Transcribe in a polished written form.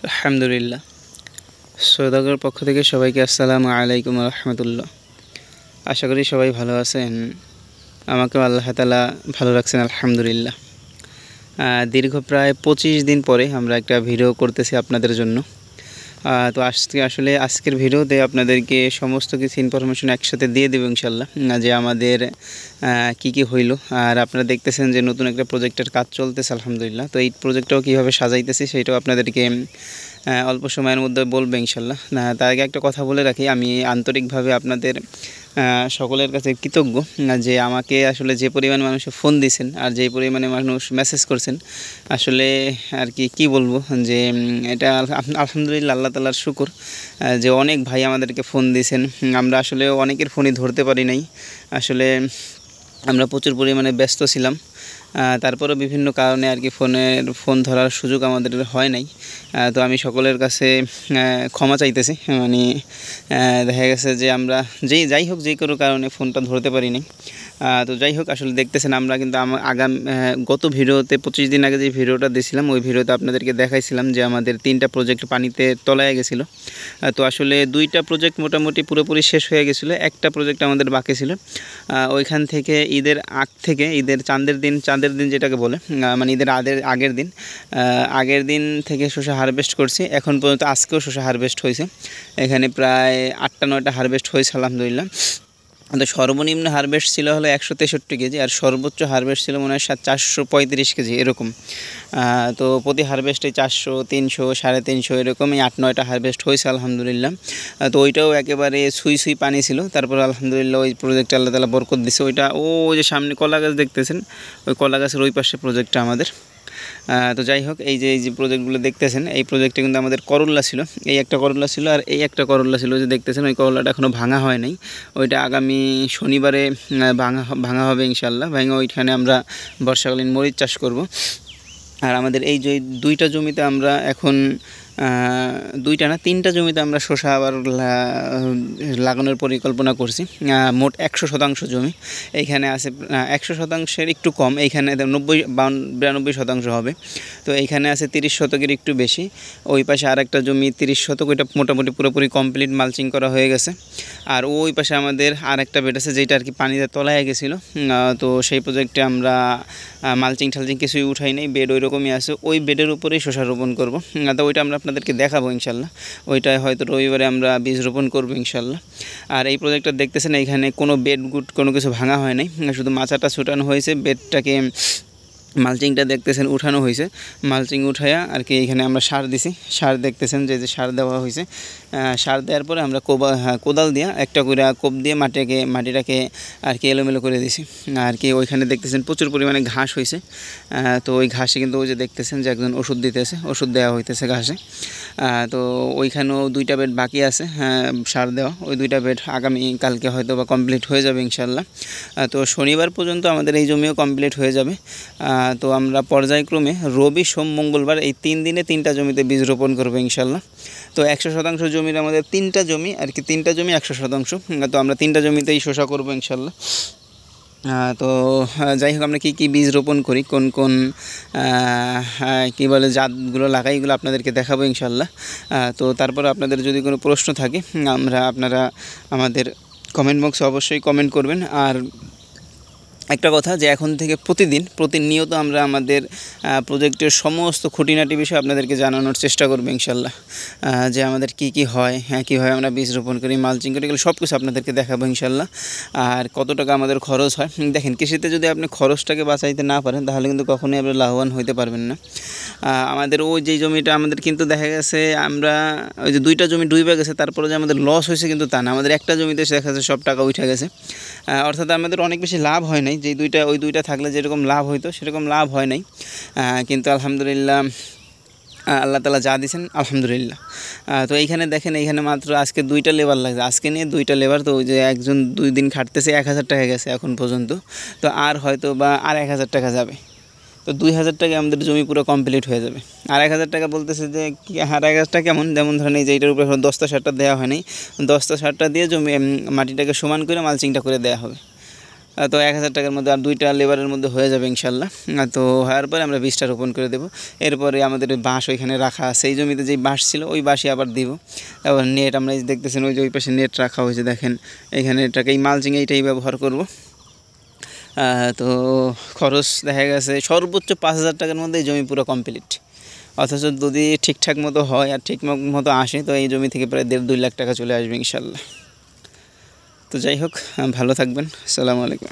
আলহামদুলিল্লাহ। সৌদাগর পক্ষ থেকে সবাইকে আসসালামু আলাইকুম রহমতুল্লাহ। আশা করি সবাই ভালো আছেন। আমাকেও আল্লাহ তাআলা ভালো রাখছেন আলহামদুলিল্লাহ। দীর্ঘ প্রায় 25 দিন পরে আমরা একটা ভিডিও করতেছি আপনাদের জন্য। তো আজকের ভিডিওতে আপনাদেরকে সমস্ত কিছু ইনফরমেশন একসাথে দিয়ে দেব ইনশাল্লাহ, যে আমাদের কি হইল। আর আপনারা দেখতেছেন যে নতুন একটা প্রজেক্টের কাজ চলতেছে আলহামদুলিল্লাহ। তো এই প্রজেক্টটাও কীভাবে সাজাইতেছি সেটাও আপনাদেরকে অল্প সময়ের মধ্যে বলবো ইনশাল্লাহ। তার আগে একটা কথা বলে রাখি, আমি আন্তরিকভাবে আপনাদের সকলের কাছে কৃতজ্ঞ যে আমাকে আসলে যে পরিমাণ মানুষ ফোন দিয়েছেন আর যে পরিমাণে মানুষ মেসেজ করছেন, আসলে আর কি বলবো, যে এটা আলহামদুলিল্লাহ আল্লাহ তাআলার শুকর যে অনেক ভাই আমাদেরকে ফোন দিয়েছেন। আমরা আসলে অনেকের ফোনই ধরতে পারি নাই, আসলে আমরা প্রচুর পরিমাণে ব্যস্ত ছিলাম। তারপরেও বিভিন্ন কারণে আর কি ফোন ধরার সুযোগ আমাদের হয় নাই। তো আমি সকলের কাছে ক্ষমা চাইতেছি। মানে দেখা গেছে যে আমরা যাই হোক যে কোনো কারণে ফোনটা ধরতে পারিনি। তো যাই হোক, আসলে দেখতেছেন আমরা কিন্তু গত ভিডিওতে 25 দিন আগে যে ভিডিওটা দিয়েছিলাম, ওই ভিডিওতে আপনাদেরকে দেখাইছিলাম যে আমাদের 3টা প্রজেক্ট পানিতে তলায় গেছিলো। তো আসলে 2টা প্রজেক্ট মোটামুটি পুরোপুরি শেষ হয়ে গেছিলো, একটা প্রজেক্ট আমাদের বাকি ছিল। ওইখান থেকে ঈদের আগ থেকে চাঁদের দিন যেটাকে বলে, মানে ঈদের আগের দিন থেকে শসা হারভেস্ট করছি। এখন পর্যন্ত আজকেও শসা হারভেস্ট হয়েছে। এখানে প্রায় 8টা-9টা হারভেস্ট হয়েছে আলহামদুলিল্লাহ। তো সর্বনিম্ন হারভেস্ট ছিল হলো 163 কেজি, আর সর্বোচ্চ হারভেস্ট ছিল মনে হয় 435 কেজি এরকম। তো প্রতি হারভেস্টে 400, 300, 350 এরকমই 8-9টা হারভেস্ট হয়েছে আলহামদুলিল্লাহ। তো ওইটাও একেবারে সুই পানি ছিল। তারপর আলহামদুলিল্লাহ ওই প্রজেক্টটা আল্লাহ তাআলা বরকত দিছে। ওইটা ওই যে সামনে কলা গাছ দেখতেছেন, ওই কলা গাছের ওই পাশে প্রজেক্টটা আমাদের। তো যাই হোক, এই যে প্রজেক্টগুলো দেখতেছেন, এই প্রজেক্টে কিন্তু আমাদের করল্লা ছিল। এই একটা করল্লা ছিল আর এই একটা করল্লা ছিল, যে দেখতেছেন ওই করল্লাটা এখনও ভাঙা হয় নাই। ওইটা আগামী শনিবারে ভাঙা হবে ইনশাল্লাহ। ওইখানে আমরা বর্ষাকালীন মরিচ চাষ করব। আর আমাদের এই যে 2টা জমিতে আমরা এখন 2টা না 3টা জমিতে আমরা শসা আবার লাগানোর পরিকল্পনা করছি। মোট 100% জমি এইখানে আছে। 100%-এর একটু কম, এইখানে 92% হবে। তো এইখানে আছে 30 শতকের একটু বেশি। ওই পাশে আর একটা জমি 30 শতক, ওইটা মোটামুটি পুরোপুরি কমপ্লিট মালচিং করা হয়ে গেছে। আর ওই পাশে আমাদের আর একটা বেড আছে, যেটা আর কি পানিতে তলায় গেছিলো। তো সেই প্রজেক্টে আমরা মালচিং কিছুই উঠাই নাই, বেড ওই রকমই আছে। ওই বেডের উপরেই শসা রোপণ করবো। তো ওইটা আমরা আপনাদেরকে দেখাবো ইনশাল্লাহ। ওইটায় হয়তো রবিবারে আমরা বীজ রোপণ করবো ইনশাল্লাহ। আর এই প্রজেক্টটা দেখতেছেন, এইখানে কোনো বেড কোনো কিছু ভাঙা হয় নাই, শুধু মাচাটা ছুটানো হয়েছে। বেডটাকে মালচিংটা দেখতেছেন উঠানো হয়েছে। মালচিং উঠায়া আর কি এখানে আমরা সার দিছি। সার দেখতেছেন যে সার দেওয়া হয়েছে। সার দেওয়ার পরে আমরা কোদাল দিয়ে একটা করে কোপ দিয়ে মাটিটাকে আর কি এলোমেলো করে দিছি। আর কি ওইখানে দেখতেছেন প্রচুর পরিমাণে ঘাস হয়েছে। তো ওই ঘাসে কিন্তু ওই যে দেখতেছেন যে একজন ওষুধ ওষুধ দেওয়া হইতেছে ঘাসে। তো ওইখানেও 2টা বেড বাকি আছে সার দেওয়া। ওই 2টা বেড কালকে হয়তো বা কমপ্লিট হয়ে যাবে ইনশাল্লাহ। তো শনিবার পর্যন্ত আমাদের এই জমিও কমপ্লিট হয়ে যাবে। তো আমরা পর্যায়ক্রমে রবি, সোম, মঙ্গলবার এই 3 দিনে 3টা জমিতে বীজ রোপণ করবো ইনশাল্লাহ। তো 100% জমির আমাদের 3টা জমি আর কি, 3টা জমি 100%। তো আমরা 3টা জমিতেই শসা করবো ইনশাল্লাহ। তো যাই হোক, আমরা কি বীজ রোপণ করি, কোন কী বলে জাতগুলো লাগাই, এগুলো আপনাদেরকে দেখাবো ইনশাল্লাহ। তো তারপরে আপনাদের যদি কোনো প্রশ্ন থাকে আপনারা আমাদের কমেন্ট বক্সে অবশ্যই কমেন্ট করবেন। আর একটা কথা, যে এখন থেকে প্রতিনিয়ত আমরা আমাদের প্রজেক্টের সমস্ত খুঁটিনাটি বিষয় আপনাদেরকে জানানোর চেষ্টা করবো ইনশাল্লাহ। যে আমাদের কি হয়, কীভাবে আমরা বীজ রোপণ করি, মালচিং করি, এগুলো সব কিছু আপনাদেরকে দেখাবো ইনশাল্লাহ। আর কত টাকা আমাদের খরচ হয়, দেখেন কৃষিতে যদি আপনি খরচটাকে বাঁচাইতে না পারেন, তাহলে কিন্তু কখনোই আপনি লাভবান হইতে পারবেন না। আমাদের ওই যে জমিটা আমাদের কিন্তু দেখা গেছে, আমরা ওই যে 2টা জমি ডুবে গেছে, তারপরে যে আমাদের লস হয়েছে কিন্তু তা না। আমাদের একটা জমিতে দেখা যাচ্ছে সব টাকা উঠে গেছে। অর্থাৎ আমাদের অনেক বেশি লাভ হয় নাই। যে ওই দুইটা থাকলে যেরকম লাভ হইতো সেরকম লাভ হয় নাই। কিন্তু আলহামদুলিল্লাহ আল্লাহ তাআলা যা দিয়েছেন আলহামদুলিল্লাহ। তো এইখানে দেখেন, এইখানে মাত্র আজকে 2টা লেবার লাগছে, আজকে নিয়ে 2টা লেবার। তো ওই যে একজন 2 দিন খাটতেছে, 1000 টাকা গেছে এখন পর্যন্ত। তো আর হয়তো বা আর 1000 টাকা যাবে। তো 2000 টাকায় আমাদের জমি পুরো কমপ্লিট হয়ে যাবে। আর 1000 টাকা বলতেছে যে আর 1000 টাকা কেমন, যেমন ধরেন এই যে এইটার উপরে দস্তা সারটা দেওয়া হয়নি, দস্তা সারটা দিয়ে জমি মাটিটাকে সমান করে মালচিংটা করে দেওয়া হবে। তো 1000 টাকার মধ্যে আর 2টা লেবারের মধ্যে হয়ে যাবে ইনশাল্লাহ। তো হওয়ার পরে আমরা বীজটা রোপণ করে দেবো। এরপরে আমাদের বাঁশ ওইখানে রাখা আছে, এই জমিতে যেই বাঁশ ছিল ওই বাঁশই আবার দিব। আবার নেট আমরা দেখতেছেন ওই যে ওই পাশে নেট রাখা হয়েছে, দেখেন এখানে এটাকে এই মালচিং এইটাই ব্যবহার করব। তো খরচ দেখা গেছে সর্বোচ্চ 5000 টাকার মধ্যে এই জমি পুরো কমপ্লিট। অথচ যদি ঠিকঠাক মতো হয় আর ঠিক মতো আসে তো এই জমি থেকে প্রায় 1.5-2 লাখ টাকা চলে আসবে ইনশাল্লাহ। তো যাই হোক, ভালো থাকবেন। আসসালামু আলাইকুম।